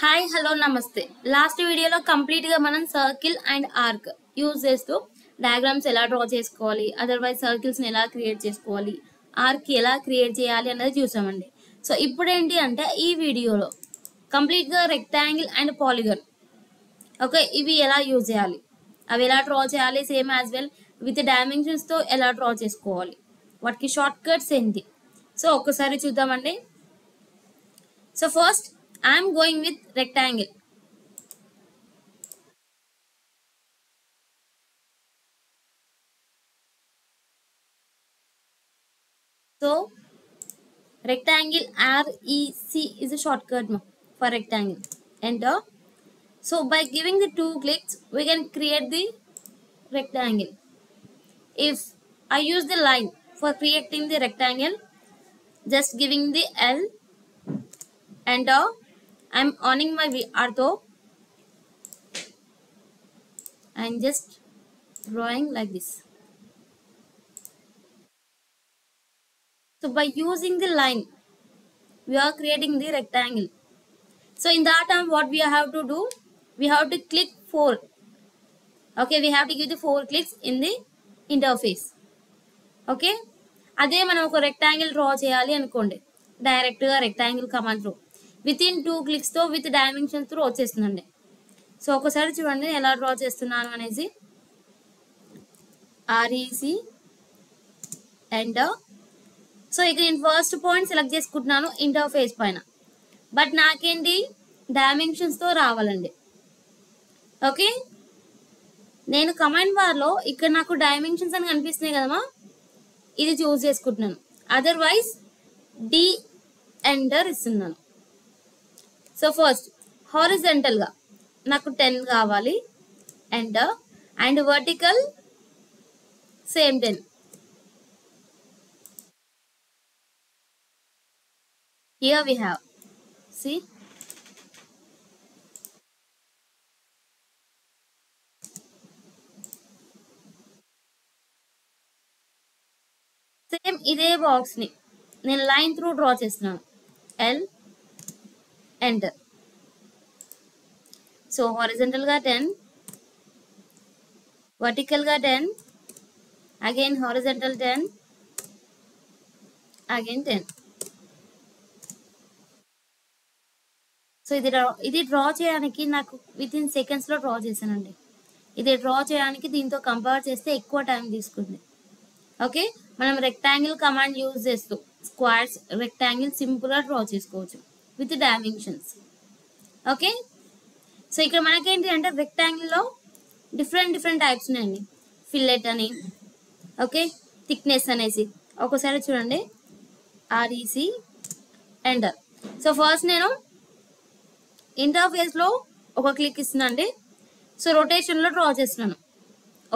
Hi hello నమస్తే. Last వీడియోలో కంప్లీట్గా మనం సర్కిల్ అండ్ ఆర్క్ యూజ్ చేస్తూ డయాగ్రామ్స్ ఎలా డ్రా చేసుకోవాలి, అదర్వైజ్ సర్కిల్స్ని ఎలా క్రియేట్ చేసుకోవాలి, ఆర్క్ ఎలా క్రియేట్ చేయాలి అన్నది చూసామండి. సో ఇప్పుడు ఏంటి అంటే ఈ వీడియోలో కంప్లీట్గా రెక్టాంగిల్ అండ్ పాలిగన్ ఓకే ఇవి ఎలా యూజ్ చేయాలి, అవి ఎలా డ్రా చేయాలి, సేమ్ యాజ్ వెల్ విత్ డైమెన్షన్స్తో ఎలా డ్రా చేసుకోవాలి, వాటికి షార్ట్ కట్స్ ఏంటి, సో ఒక్కసారి చూద్దామండి. So first I'm going with rectangle. So rectangle REC is a shortcut for rectangle. Enter. So by giving the 2 clicks we can create the rectangle. If I use the line for creating the rectangle, just giving the L, enter. I'm owning my ortho and just drawing like this. So by using the line, we are creating the rectangle. So in that time, what we have to do? We have to click 4. Okay, we have to give the 4 clicks in the interface. Okay, అదే మనం ఒక rectangle draw చేయాలి అనుకోండి, డైరెక్ట్గా rectangle command through within 2 క్లిక్స్తో with dimensions through వచ్చేస్తుందండి. So ఒకసారి చూడండి ఎలా డ్రా చేస్తున్నాను అనేసి. REC enter. సో ఇక నేను ఫస్ట్ పాయింట్ సెలెక్ట్ చేసుకుంటున్నాను ఇంటర్ఫేస్ పైన, బట్ నాకేంటి డైమెన్షన్స్తో రావాలండి. ఓకే, నేను కమాండ్ బార్లో ఇక్కడ నాకు డైమెన్షన్స్ అని కనిపిస్తున్నాయి కదమ్మా, ఇది చూస్ చేసుకుంటున్నాను. అదర్వైజ్ డి ఎంటర్ ఇస్తున్నాను. సో ఫస్ట్ హారిజంటల్గా నాకు 10 కావాలి, enter. And vertical same 10. Here we have, see, సేమ్ ఇదే బాక్స్ని నేను లైన్ త్రూ డ్రా చేస్తున్నాను. L enter. సో హారిజంటల్గా 10, వర్టికల్గా 10, అగైన్ హారిజంటల్ 10, అగైన్ 10. సో ఇది డ్రా చేయడానికి నాకు వితిన్ సెకండ్స్లో డ్రా చేశానండి. ఇది డ్రా చేయడానికి దీంతో కంపేర్ చేస్తే ఎక్కువ టైం తీసుకుంది. ఓకే, మనం రెక్టాంగిల్ కమాండ్ యూజ్ చేస్తూ స్క్వేర్స్ రెక్టాంగిల్ సింపుల్గా డ్రా చేసుకోవచ్చు విత్ డైమెన్షన్స్. ఓకే, సో ఇక్కడ మనకేంటి అంటే రెక్టాంగిల్లో డిఫరెంట్ టైప్స్ ఉన్నాయండి. ఫిల్లెట్ అని, ఓకే, థిక్నెస్ అనేసి. ఒకసారి చూడండి REC ఎంటర్. సో ఫస్ట్ నేను ఇంటర్ఫేస్లో ఒక క్లిక్ ఇస్తున్నానండి. సో రొటేషన్లో డ్రా చేస్తున్నాను.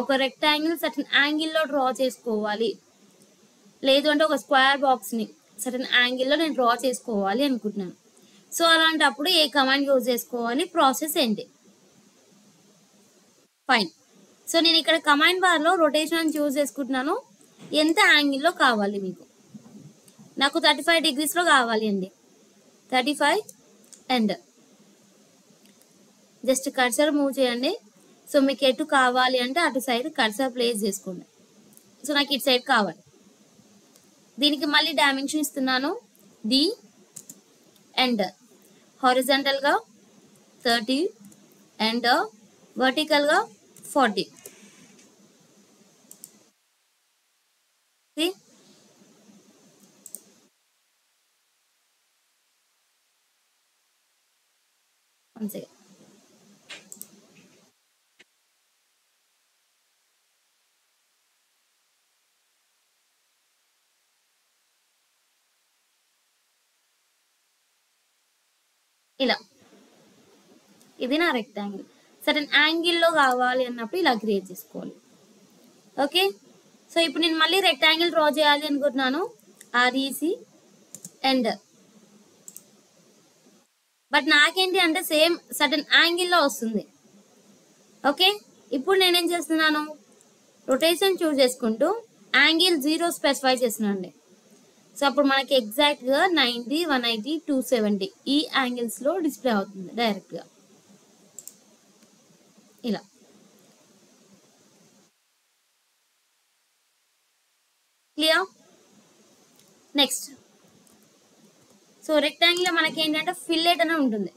ఒక రెక్టాంగిల్ సర్టన్ యాంగిల్లో డ్రా చేసుకోవాలి, లేదు అంటే ఒక స్క్వేర్ బాక్స్ని సర్టన్ యాంగిల్లో నేను డ్రా చేసుకోవాలి అనుకుంటున్నాను. సో అలాంటప్పుడు ఏ కమాండ్ యూజ్ చేసుకోవాలి, ప్రాసెస్ ఏంటి? ఫైన్. సో నేను ఇక్కడ కమాండ్ బార్లో రొటేషన్ చూస్ చేసుకుంటున్నాను. ఎంత యాంగిల్లో కావాలి మీకు? నాకు 35 degreesలో కావాలి అండి. 35 ఎంటర్. జస్ట్ కర్సర్ మూవ్ చేయండి. సో మీకు ఎటు కావాలి అంటే అటు సైడ్ కర్సర్ ప్లేస్ చేసుకోండి. సో నాకు ఇటు సైడ్ కావాలి. దీనికి మళ్ళీ డైమెన్షన్ ఇస్తున్నాను, D ఎంటర్. హారిజంటల్గా 30 ఎంటర్. వర్టికల్గా 40. One second. ఇలా ఇది నా రెక్టాంగిల్. సర్టన్ యాంగిల్లో కావాలి అన్నప్పుడు ఇలా క్రియేట్ చేసుకోవాలి. ఓకే, సో ఇప్పుడు నేను మళ్ళీ రెక్టాంగిల్ డ్రా చేయాలి అనుకుంటున్నాను. REC enter. బట్ నాకేంటి అంటే సేమ్ సర్టన్ యాంగిల్లో వస్తుంది. ఓకే, ఇప్పుడు నేనేం చేస్తున్నాను, రొటేషన్ చూస్ చేసుకుంటూ యాంగిల్ 0 స్పెసిఫై చేస్తున్నాను అండి. సో అప్పుడు మనకి ఎగ్జాక్ట్గా 90, 180, 270 ఈ యాంగిల్స్లో డిస్ప్లే అవుతుంది డైరెక్ట్గా ఇలా. క్లియర్? నెక్స్ట్ సో రెక్టాంగిల్ మనకి ఏంటంటే ఫిల్లెట్ అని ఉంటుంది.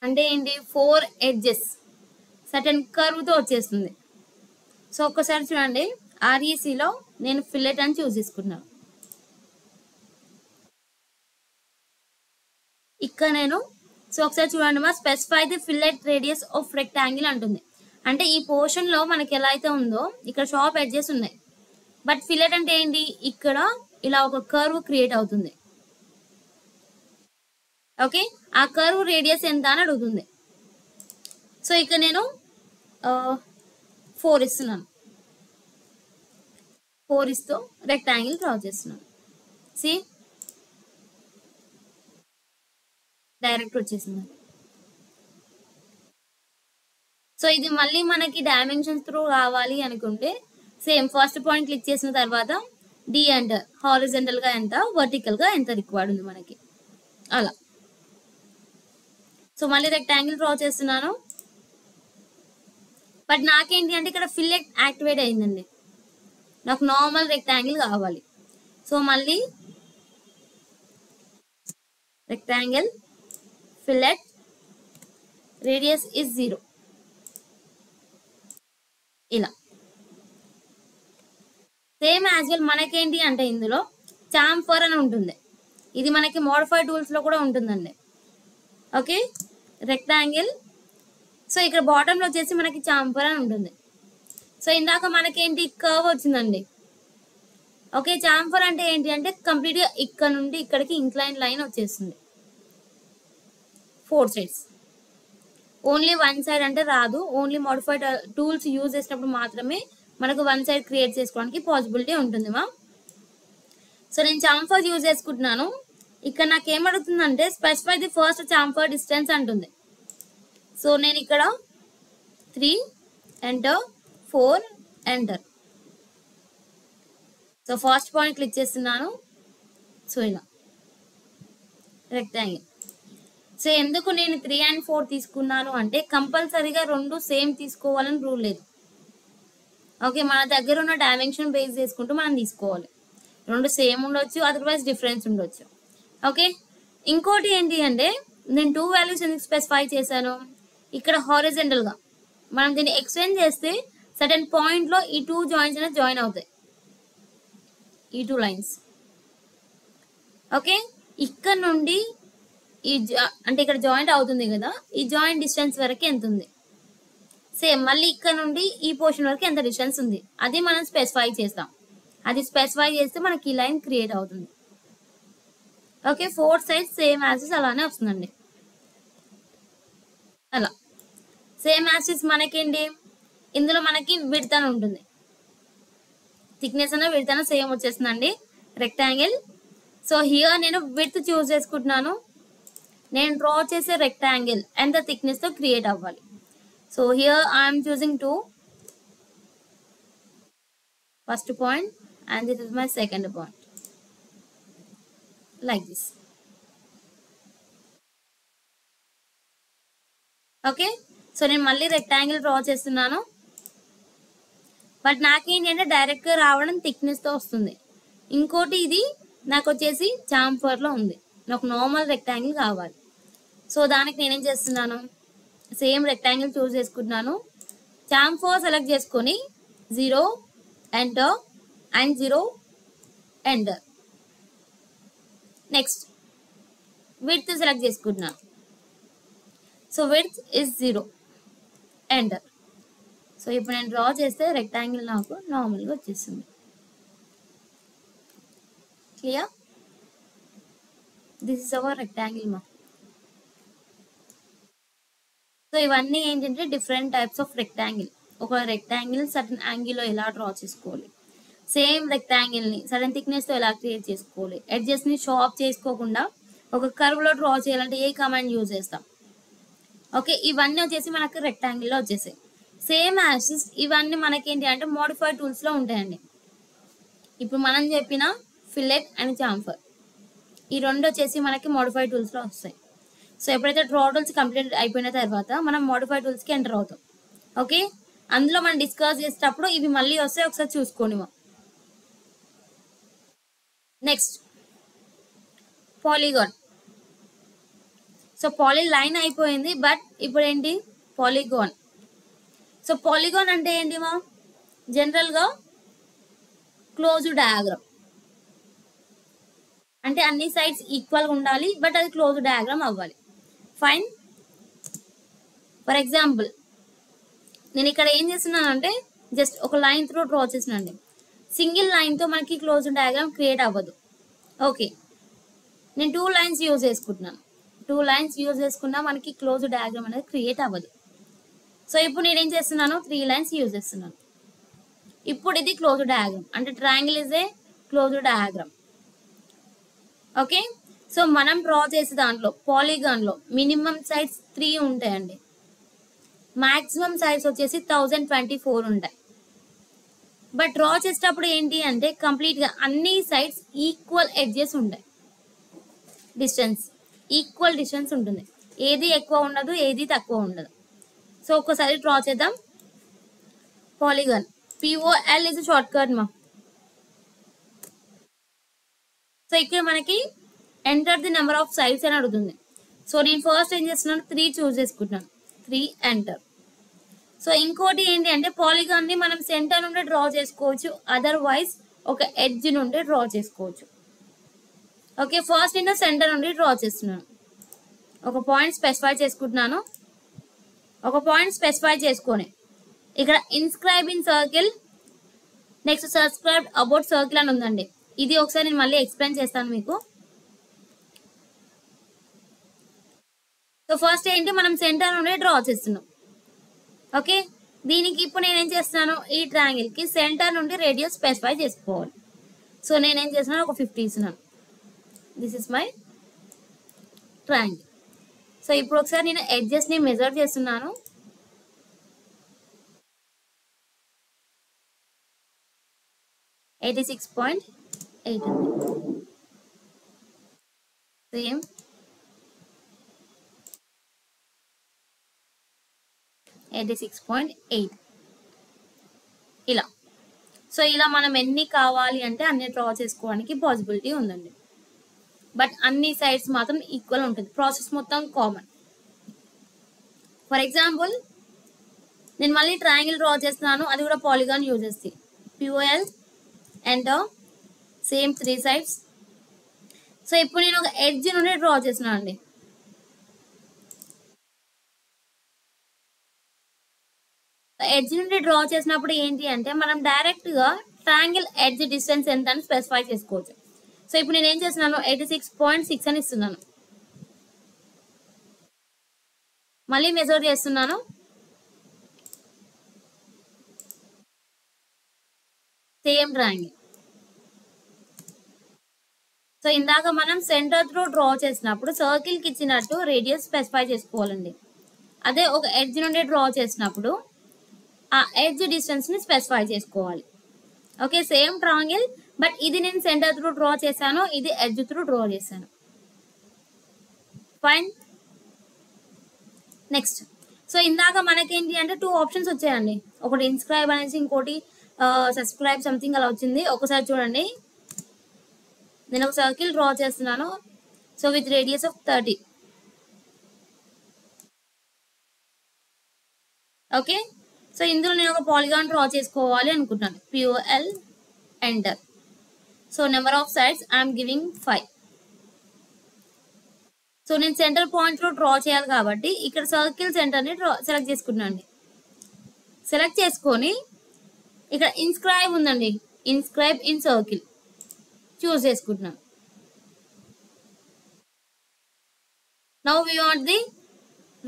అంటే ఏంటి 4 ఎడ్జెస్ సర్టెన్ కర్వ్తో వచ్చేస్తుంది. సో ఒక్కసారి చూడండి, ఆర్ఈసీలో నేను ఫిల్లెట్ అని చూస్ చేసుకున్నాను. ఇక్కడ నేను సో ఒకసారి చూడండి మా specify the fillet radius of rectangle అంటుంది. అంటే ఈ పోర్షన్లో మనకి ఎలా అయితే ఉందో ఇక్కడ షార్ప్ ఎడ్జెస్ ఉన్నాయి. బట్ ఫిల్లెట్ అంటే ఏంటి, ఇక్కడ ఇలా ఒక కర్వ్ క్రియేట్ అవుతుంది. ఓకే, ఆ కర్వ్ రేడియస్ ఎంత అని అడుగుతుంది. సో ఇక్కడ నేను 4 ఇస్తున్నాను. 4 ఇస్తూ రెక్టాంగిల్ డ్రా చేస్తున్నాను. సి డైరెక్ట్ వచ్చేసింది. సో ఇది మళ్ళీ మనకి డైమెన్షన్స్ త్రూ రావాలి అనుకుంటే సేమ్ ఫస్ట్ పాయింట్ క్లిక్ చేసిన తర్వాత డి ఎంటర్, హారిజంటల్ గా ఎంత, వర్టికల్ గా ఎంత రిక్వైర్డ్ ఉంది మనకి అలా. సో మళ్ళీ రెక్టాంగిల్ డ్రా చేస్తున్నాను. బట్ నాకేంటి అంటే ఇక్కడ ఫిల్లెట్ యాక్టివేట్ అయిందండి, నాకు నార్మల్ రెక్టాంగిల్ కావాలి. సో మళ్ళీ రెక్టాంగిల్ ఫిల్లెట్ రేడియస్ ఇస్ 0 ఇలా. సేమ్ యాజ్ వెల్ మనకేంటి అంటే ఇందులో చాంఫర్ అని ఉంటుంది. ఇది మనకి మోడిఫై టూల్స్ లో కూడా ఉంటుందండి. ఓకే, రెక్టాంగిల్ సో ఇక్కడ బాటంలో వచ్చేసి మనకి చాంఫర్ అని ఉంటుంది. సో ఇందాక మనకేంటి కర్వ్ వచ్చిందండి. ఓకే, చాంఫర్ అంటే ఏంటి అంటే కంప్లీట్గా ఇక్కడ నుండి ఇక్కడికి ఇంక్లైన్ లైన్ వచ్చేస్తుంది 4 sides. ఓన్లీ 1 side అంటే రాదు. ఓన్లీ మోడిఫైడ్ టూల్స్ యూజ్ చేసినప్పుడు మాత్రమే మనకు 1 side క్రియేట్ చేసుకోవడానికి పాసిబిలిటీ ఉంటుంది మా. సో నేను చాంఫర్ యూజ్ చేసుకుంటున్నాను. ఇక్కడ నాకు ఏమడుగుతుందంటే specify the first chamfer distance అంటుంది. సో నేను ఇక్కడ 3 enter, 4 enter. So first point click చేస్తున్నాను. సో ఇలా రెక్టాంగిల్. సో ఎందుకు నేను 3 and 4 తీసుకున్నాను అంటే కంపల్సరీగా 2 సేమ్ తీసుకోవాలని రూల్ లేదు. ఓకే, మన దగ్గర ఉన్న డైమెన్షన్ బేస్ చేసుకుంటూ మనం తీసుకోవాలి. 2 సేమ్ ఉండొచ్చు, అదర్వైజ్ డిఫరెన్స్ ఉండొచ్చు. ఓకే, ఇంకోటి ఏంటి అంటే నేను 2 వాల్యూస్ ఎందుకు స్పెసిఫై చేశాను, ఇక్కడ హారిజెంటల్ గా మనం దీన్ని ఎక్స్టెండ్ చేస్తే సర్టెన్ పాయింట్ లో ఈ 2 జాయింట్స్ అనేది జాయిన్ అవుతాయి, ఈ 2 లైన్స్. ఓకే, ఇక్కడ నుండి ఈ అంటే ఇక్కడ జాయింట్ అవుతుంది కదా, ఈ జాయింట్ డిస్టెన్స్ వరకు ఎంత ఉంది, సేమ్ మళ్ళీ ఇక్కడ నుండి ఈ పోర్షన్ వరకు ఎంత డిస్టెన్స్ ఉంది, అది మనం స్పెసిఫై చేస్తాం. అది స్పెసిఫై చేస్తే మనకి ఈ లైన్ క్రియేట్ అవుతుంది. ఓకే, 4 sides సేమ్ యాసిస్ అలానే వస్తుందండి. అలా సేమ్ యాసిస్ మనకేంటి ఇందులో మనకి విడ్త్ అని ఉంటుంది, థిక్నెస్ అన్న విడ్త్ అన్న సేమ్ వచ్చేస్తుందండి రెక్టాంగిల్. సో హియర్ నేను విడ్త్ చూస్ చేసుకుంటున్నాను. నేను డ్రా చేసే రెక్టాంగిల్ ఎంత థిక్నెస్ తో క్రియేట్ అవ్వాలి. So here I'm choosing 2 first point and this is my second point like this. Okay, so నేను మళ్ళీ రెక్టాంగిల్ డ్రా చేస్తున్నాను. బట్ నాకేంటంటే డైరెక్ట్ గా రావడం థిక్నెస్ తో వస్తుంది. ఇంకోటి ఇది నాకు వచ్చేసి చాంఫర్ లో ఉంది, నాకు నార్మల్ రెక్టాంగిల్ కావాలి. సో దానికి నేనేం చేస్తున్నాను, సేమ్ రెక్టాంగిల్ చూస్ చేసుకుంటున్నాను. చాంఫర్ సెలెక్ట్ చేసుకొని 0 enter and 0 enter. Next width select చేసుకుంటున్నాను. So width is 0 enter. So ఇప్పుడు నేను డ్రా చేస్తే రెక్టాంగిల్ నాకు నార్మల్గా వచ్చేస్తుంది. Clear? This is our rectangle మా. సో ఇవన్నీ ఏంటంటే డిఫరెంట్ టైప్స్ ఆఫ్ రెక్టాంగిల్. ఒక రెక్టాంగిల్ సర్టన్ యాంగిల్లో ఎలా డ్రా చేసుకోవాలి, సేమ్ రెక్టాంగిల్ ని సడన్ థిక్నెస్ తో ఎలా క్రియేట్ చేసుకోవాలి, ఎడ్జెస్ ని షార్ప్ చేసుకోకుండా ఒక కర్వ్ లో డ్రా చేయాలంటే ఏ కమాండ్ యూజ్ చేస్తాం. ఓకే, ఇవన్నీ వచ్చేసి మనకు రెక్టాంగిల్ లో వచ్చేసాయి. సేమ్ యాసిస్ ఇవన్నీ మనకేంటి అంటే మోడిఫై టూల్స్ లో ఉంటాయండి. ఇప్పుడు మనం చెప్పిన ఫిల్లెట్ అండ్ చాంఫర్. ఈ రెండు వచ్చేసి మనకి మోడిఫై టూల్స్లో వస్తాయి. సో ఎప్పుడైతే డ్రా టూల్స్ కంప్లీట్ అయిపోయిన తర్వాత మనం మోడిఫై టూల్స్కి ఎంటర్ అవుతాం. ఓకే, అందులో మనం డిస్కస్ చేసేటప్పుడు ఇవి మళ్ళీ వస్తాయి, ఒకసారి చూసుకోండి. Next polygon. So poly line అయిపోయింది, బట్ ఇప్పుడు ఏంటి పాలిగాన్. సో పాలిగాన్ అంటే ఏంటి జనరల్గా క్లోజ్డ్ డయాగ్రామ్ అంటే అన్ని సైడ్స్ ఈక్వల్గా ఉండాలి, బట్ అది క్లోజ్డ్ డయాగ్రామ్ అవ్వాలి. ఫైన్. ఫర్ ఎగ్జాంపుల్ నేను ఇక్కడ ఏం చేస్తున్నానంటే జస్ట్ ఒక లైన్ త్రూ డ్రా చేసినండి. సింగిల్ లైన్తో మనకి క్లోజ్డ్ డయాగ్రామ్ క్రియేట్ అవ్వదు. ఓకే, నేను 2 లైన్స్ యూజ్ చేసుకుంటున్నాను. 2 లైన్స్ యూజ్ చేసుకున్నా మనకి క్లోజ్డ్ డయాగ్రామ్ అనేది క్రియేట్ అవ్వదు. సో ఇప్పుడు నేనేం చేస్తున్నాను, 3 లైన్స్ యూజ్ చేస్తున్నాను. ఇప్పుడు ఇది క్లోజ్డ్ డయాగ్రామ్ అంటే triangle is a closed diagram. Okay, so మనం డ్రా చేసే దాంట్లో పాలిగాన్లో మినిమం సైడ్స్ 3 ఉంటాయండి. మ్యాక్సిమం సైడ్స్ వచ్చేసి 1024 ఉంటాయి. బట్ డ్రా చేసేటప్పుడు ఏంటి అంటే కంప్లీట్గా అన్ని సైడ్స్ ఈక్వల్ ఎడ్జెస్ ఉంటాయి. డిస్టెన్స్ ఈక్వల్ డిస్టెన్స్ ఉంటుంది, ఏది ఎక్కువ ఉండదు, ఏది తక్కువ ఉండదు. సో ఒక్కసారి డ్రా చేద్దాం. Polygon POL is short cut so ఇక్కడ మనకి enter the number of sides అని అడుగుతుంది. సో నేను ఫస్ట్ ఏం చేస్తున్నాను, 3 చూస్ చేసుకుంటున్నాను. 3 ఎంటర్. సో ఇంకోటి ఏంటి అంటే పాలిగాన్ని మనం సెంటర్ నుండి డ్రా చేసుకోవచ్చు, అదర్వైజ్ ఒక ఎడ్జ్ నుండి డ్రా చేసుకోవచ్చు. ఓకే, ఫస్ట్ నేను సెంటర్ నుండి డ్రా చేస్తున్నాను. ఒక పాయింట్ స్పెసిఫై చేసుకుంటున్నాను. ఒక పాయింట్ స్పెసిఫై చేసుకొని ఇక్కడ inscribe in circle, next subscribe about circle అని ఉందండి. ఇది ఒకసారి నేను మళ్ళీ ఎక్స్ప్లెయిన్ చేస్తాను మీకు. సో ఫస్ట్ ఏంటి మనం సెంటర్ నుండి డ్రా చేస్తున్నాం. ఓకే, దీనికి ఇప్పుడు నేనేం చేస్తున్నాను, ఈ ట్రయాంగిల్కి సెంటర్ నుండి రేడియస్ స్పెసిఫై చేసుకోవాలి. సో నేనేం చేస్తున్నాను, ఒక 50 ఇస్తున్నాను. This is my triangle. So ఇప్పుడు ఒకసారి నేను ఎడ్జెస్ని మెజర్ చేస్తున్నాను. ఇది 86.8 ఉంది. సేమ్ 86.8 ఇలా. సో ఇలా మనం ఎన్ని కావాలి అంటే అన్ని డ్రా చేసుకోవడానికి పాసిబిలిటీ ఉందండి. బట్ అన్ని సైడ్స్ మాత్రం ఈక్వల్ ఉంటుంది, ప్రాసెస్ మొత్తం కామన్. ఫర్ ఎగ్జాంపుల్ నేను మళ్ళీ ట్రయాంగిల్ డ్రా చేస్తున్నాను, అది కూడా పాలిగాన్ యూజ్ చేసి POL enter, same 3 sides. So ఇప్పుడు నేను ఒక ఎడ్జ్ నుండి డ్రా చేస్తున్నాను అండి. ఎడ్జ్ నుండి డ్రా చేసినప్పుడు ఏంటి అంటే మనం డైరెక్ట్గా ట్రయాంగిల్ ఎడ్జ్ డిస్టెన్స్ ఎంత అని స్పెసిఫై చేసుకోవచ్చు. సో ఇప్పుడు నేను ఏం చేస్తున్నాను, 86.6 అని ఇస్తున్నాను. మళ్ళీ మెజర్ చేస్తున్నాను. Same triangle. సో ఇందాక మనం సెంటర్ త్రూ డ్రా చేసినప్పుడు సర్కిల్కి ఇచ్చినట్టు రేడియస్ స్పెసిఫై చేసుకోవాలండి. అదే ఒక ఎడ్జ్ నుండి డ్రా చేసినప్పుడు ఆ ఎడ్జ్ డిస్టెన్స్ని స్పెసిఫై చేసుకోవాలి. ఓకే, సేమ్ ట్రయాంగిల్, బట్ ఇది నేను సెంటర్ త్రూ డ్రా చేశాను, ఇది ఎడ్జ్ త్రూ డ్రా చేశాను. ఫైన్. నెక్స్ట్, సో ఇందాక మనకేంటి అంటే 2 ఆప్షన్స్ వచ్చాయండి. ఒకటి ఇన్స్క్రైబ్ అనేసి, ఇంకోటి సబ్స్క్రైబ్ సంథింగ్ అలా వచ్చింది. ఒకసారి చూడండి, నేను ఒక సర్కిల్ డ్రా చేస్తున్నాను. So with radius of 30. Okay, so ఇందులో నేను ఒక పాలిగాన్ డ్రా చేసుకోవాలి అనుకుంటున్నాను. POL enter. So number of sides I'm giving 5. So నేను సెంటర్ పాయింట్లో డ్రా చేయాలి కాబట్టి ఇక్కడ సర్కిల్ సెంటర్ని సెలెక్ట్ చేసుకుంటున్నాను. సెలెక్ట్ చేసుకొని ఇక్కడ ఇన్స్క్రైబ్ ఉందండి, ఇన్స్క్రైబ్ ఇన్ సర్కిల్ చూస్ చేసుకుంటున్నాను. Now we want the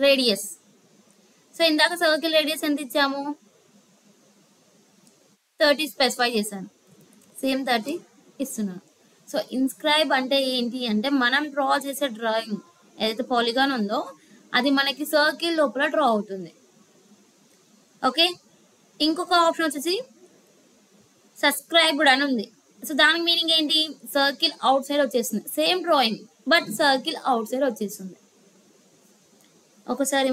radius. So ఇందాక సర్కిల్ రేడియస్ ఎంత ఇచ్చాము, 30 స్పెసిఫై చేశాను. సేమ్ 30 ఇస్తున్నాను. సో ఇన్స్క్రైబ్ అంటే ఏంటి అంటే మనం డ్రా చేసే డ్రాయింగ్ ఏదైతే పాలిగాన్ ఉందో అది మనకి సర్కిల్ లోపల డ్రా అవుతుంది. ఓకే, ఇంకొక ఆప్షన్ వచ్చేసి సబ్స్క్రైబ్డ్ అని ఉంది. సో దానికి మీనింగ్ ఏంటి, సర్కిల్ అవుట్ సైడ్ వచ్చేస్తుంది. Same drawing but circle out side వచ్చేస్తుంది. ఒకసారి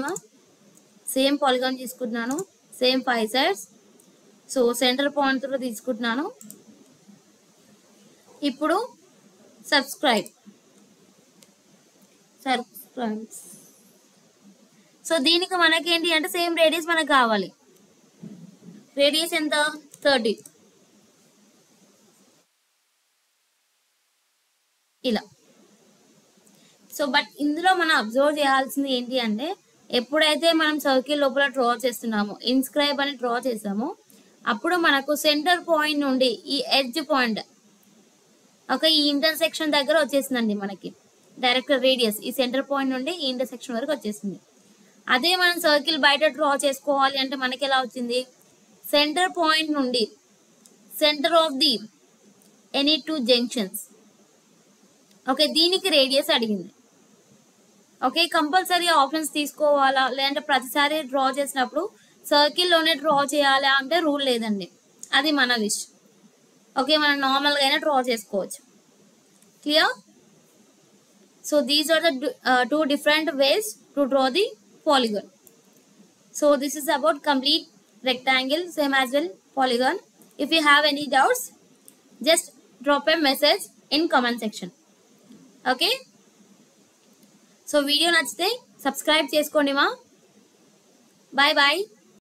సేమ్ పాలిగాన్ తీసుకుంటున్నాను, same 5 sides. So centre point తో తీసుకుంటున్నాను. ఇప్పుడు సబ్స్క్రైబ్. సో దీనికి మనకేంటి అంటే సేమ్ రేడియస్ మనకు కావాలి. రేడియస్ ఎంత, 30. ఇలా. సో బట్ ఇందులో మనం అబ్జర్వ్ చేయాల్సింది ఏంటి అంటే, ఎప్పుడైతే మనం సర్కిల్ లోపల డ్రా చేస్తున్నామో, ఇన్స్క్రైబ్ అని డ్రా చేసామో, అప్పుడు మనకు సెంటర్ పాయింట్ నుండి ఈ ఎడ్జ్ పాయింట్ ఈ ఇంటర్సెక్షన్ దగ్గర వచ్చేసిందండి మనకి డైరెక్ట్ రేడియస్. ఈ సెంటర్ పాయింట్ నుండి ఈ ఇంటర్సెక్షన్ వరకు వచ్చేసింది. అదే మనం సర్కిల్ బయట డ్రా చేసుకోవాలి అంటే మనకి ఎలా వచ్చింది, సెంటర్ పాయింట్ నుండి centre of the any 2 junctions. Okay, దీనికి రేడియస్ అడిగింది. ఓకే, కంపల్సరీ ఆప్షన్స్ తీసుకోవాలా, లేదంటే ప్రతిసారి డ్రా చేసినప్పుడు సర్కిల్లోనే డ్రా చేయాలా అంటే రూల్ లేదండి, అది మన విష్. ఓకే, మనం నార్మల్గా అయినా డ్రా చేసుకోవచ్చు. Clear? So these are the 2 different ways to draw the polygon. So this is about complete rectangle, same as well polygon. If you have any doubts, just drop a message in comment section. Okay, so video నచ్చితే subscribe చేసుకోండి. Bye bye.